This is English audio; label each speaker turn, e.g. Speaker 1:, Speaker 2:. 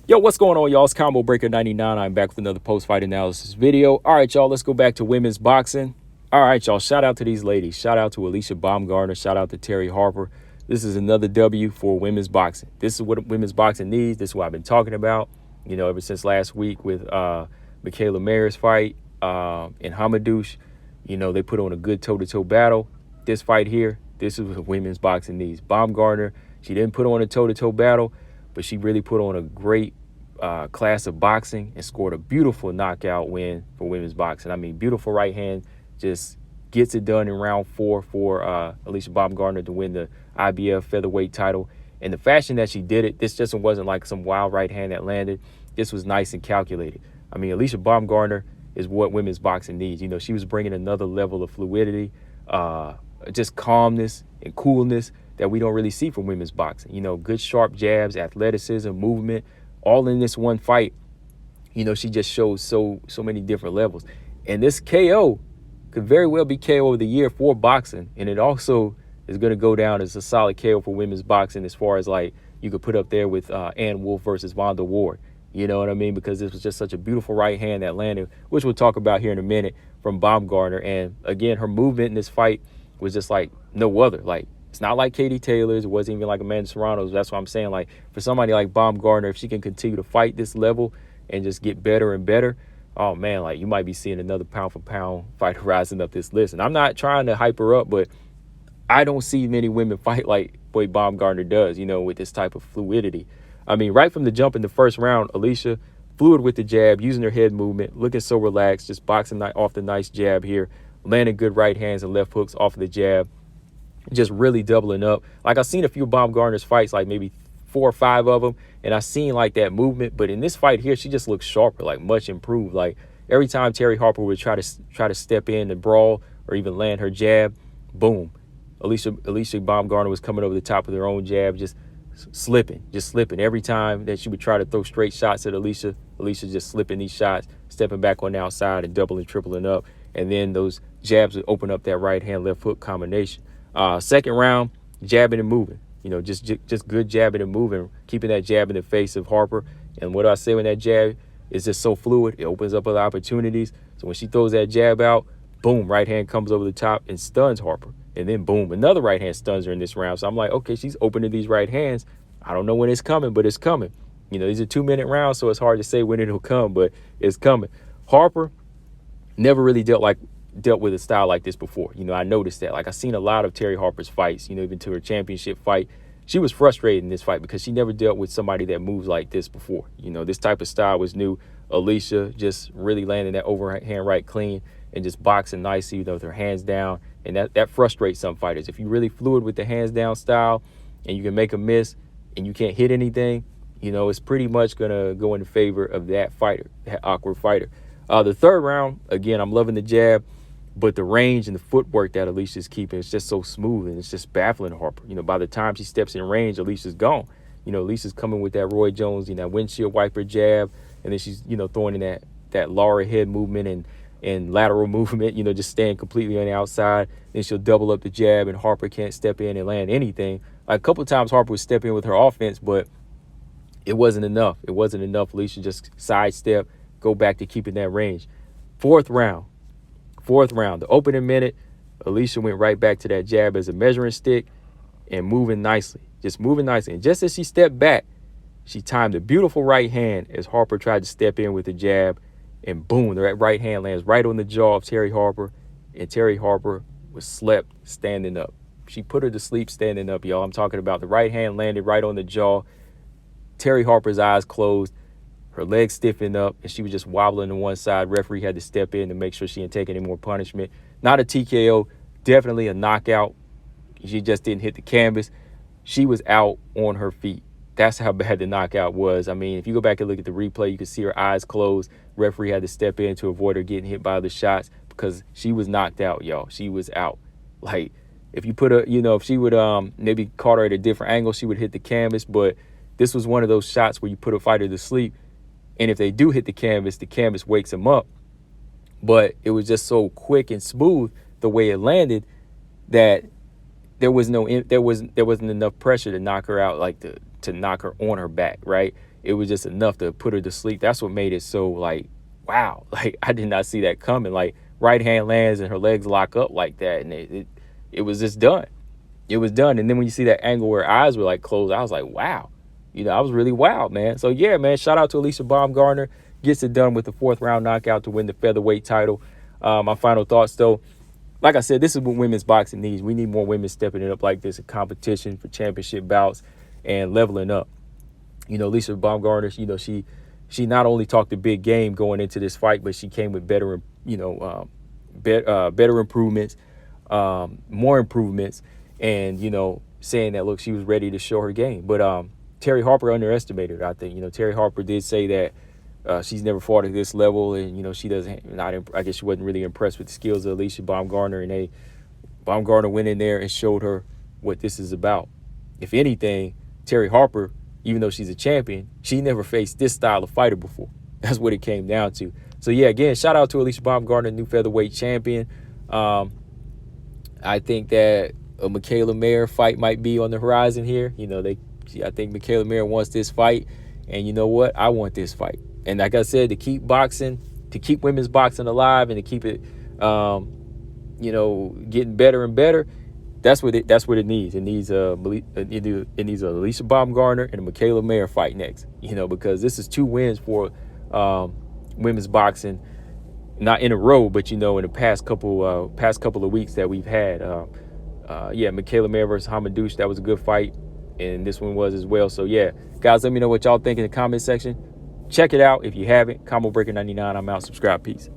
Speaker 1: Yo, what's going on, y'all? It's Combo Breaker 99. I'm back with another post-fight analysis video. All right, y'all, let's go back to women's boxing. All right, y'all, shout out to these ladies. Shout out to Alycia Baumgardner. Shout out to Terry Harper. This is another W for women's boxing. This is what women's boxing needs. This is what I've been talking about, ever since last week with Michaela Mayer's fight in Hamadouche. They put on a good toe-to-toe battle. This fight here, this is what women's boxing needs. Baumgardner, she didn't put on a toe-to-toe battle, but she really put on a great class of boxing and scored a beautiful knockout win for women's boxing. I mean, beautiful right hand, just gets it done in round 4 for Alycia Baumgardner to win the IBF featherweight title. And the fashion that she did it, this just wasn't like some wild right hand that landed. This was nice and calculated. I mean, Alycia Baumgardner is what women's boxing needs. She was bringing another level of fluidity, just calmness and coolness that we don't really see from women's boxing. Good sharp jabs, athleticism, movement, all in this one fight. She just shows so many different levels. And this KO could very well be KO of the year for boxing. And it also is going to go down as a solid KO for women's boxing, as far as like you could put up there with Ann Wolfe versus Vonda Ward. You know what I mean? Because this was just such a beautiful right hand that landed, which we'll talk about here in a minute, from Baumgardner. And again, her movement in this fight was just like no other. Like, it's not like Katie Taylor's. It wasn't even like Amanda Serrano's. That's what I'm saying. Like, for somebody like Baumgardner, if she can continue to fight this level and just get better and better, oh man, like you might be seeing another pound for pound fighter rising up this list. And I'm not trying to hype her up, but I don't see many women fight like boy Baumgardner does, with this type of fluidity. I mean, right from the jump in the first round, Alycia, fluid with the jab, using her head movement, looking so relaxed, just boxing off the nice jab here, landing good right hands and left hooks off of the jab, just really doubling up. Like, I've seen a few Baumgardner's fights, like maybe 4 or 5 of them, and I've seen like that movement. But in this fight here, she just looks sharper, like much improved. Like, every time Terry Harper would try to step in and brawl or even land her jab, boom, Alycia Baumgardner was coming over the top of their own jab, just slipping. Every time that she would try to throw straight shots at Alycia just slipping these shots, stepping back on the outside and doubling, tripling up. And then those jabs would open up that right hand, left hook combination. Second round, jabbing and moving. Just good jabbing and moving, keeping that jab in the face of Harper. And what do I say when that jab is just so fluid? It opens up other opportunities. So when she throws that jab out, boom, right hand comes over the top and stuns Harper. And then boom, another right hand stuns her in this round. So I'm like, okay, she's open to these right hands. I don't know when it's coming, but it's coming. These are 2-minute rounds, so it's hard to say when it'll come, but it's coming. Harper never really dealt with a style like this before. I noticed that. Like, I've seen a lot of Terry Harper's fights, even to her championship fight. She was frustrated in this fight because she never dealt with somebody that moves like this before. This type of style was new. Alycia just really landing that overhand right clean and just boxing nicely, with her hands down. And that frustrates some fighters. If you're really fluid with the hands down style and you can make a miss and you can't hit anything, it's pretty much going to go in favor of that fighter, that awkward fighter. The third round, again, I'm loving the jab, but the range and the footwork that Alicia's keeping is just so smooth, and it's just baffling Harper. By the time she steps in range, Alicia's gone. Alicia's coming with that Roy Jones, windshield wiper jab, and then she's, throwing in that lower head movement and lateral movement, just staying completely on the outside. Then she'll double up the jab, and Harper can't step in and land anything. Like, a couple of times Harper would step in with her offense, but it wasn't enough. Alycia just sidestep, go back to keeping that range. Fourth round, the opening minute, Alycia went right back to that jab as a measuring stick and moving nicely. And just as she stepped back, she timed a beautiful right hand as Harper tried to step in with the jab, and boom, the right hand lands right on the jaw of Terry Harper, and Terry Harper was slept standing up. She put her to sleep standing up, y'all. I'm talking about the right hand landed right on the jaw. Terry Harper's eyes closed, her legs stiffened up, and she was just wobbling to one side. Referee had to step in to make sure she didn't take any more punishment. Not a TKO, definitely a knockout. She just didn't hit the canvas. She was out on her feet. That's how bad the knockout was. I mean, if you go back and look at the replay, you can see her eyes closed. Referee had to step in to avoid her getting hit by the shots because she was knocked out, y'all. She was out. Like, if you put her, if she would maybe caught her at a different angle, she would hit the canvas. But this was one of those shots where you put a fighter to sleep, and if they do hit the canvas wakes them up. But it was just so quick and smooth the way it landed that there wasn't enough pressure to knock her out, like to knock her on her back, right? it was just enough to put her to sleep. That's what made it so like, wow, like I did not see that coming. Like right hand lands and her legs lock up like that, and it was just done. It was done. And then when you see that angle where her eyes were like closed, I was like, wow. I was really wild, man. So yeah, man, shout out to Alycia Baumgardner. Gets it done with the 4th round knockout to win the featherweight title. My final thoughts, though, like I said, this is what women's boxing needs. We need more women stepping it up like this in competition for championship bouts and leveling up. Alycia Baumgardner, she not only talked a big game going into this fight, but she came with better improvements, more improvements, and saying that, look, she was ready to show her game. But Terry Harper underestimated her, I think. Terry Harper did say that she's never fought at this level, and she I guess she wasn't really impressed with the skills of Alycia Baumgardner, and Baumgardner went in there and showed her what this is about. If anything, Terry Harper, even though she's a champion, she never faced this style of fighter before. That's what it came down to. So yeah, again, shout out to Alycia Baumgardner, new featherweight champion. I think that a Michaela Mayer fight might be on the horizon here. I think Michaela Mayer wants this fight, and you know what? I want this fight. And like I said, to keep boxing, to keep women's boxing alive, and to keep it, getting better and better. That's what it needs. It needs Alycia Baumgardner and a Michaela Mayer fight next. Because this is 2 wins for women's boxing, not in a row, but in the past couple of weeks that we've had. Michaela Mayer versus Hamadouche, that was a good fight, and this one was as well. So yeah, guys, let me know what y'all think in the comment section. Check it out if you haven't. Combo Breaker 99. I'm out. Subscribe. Peace.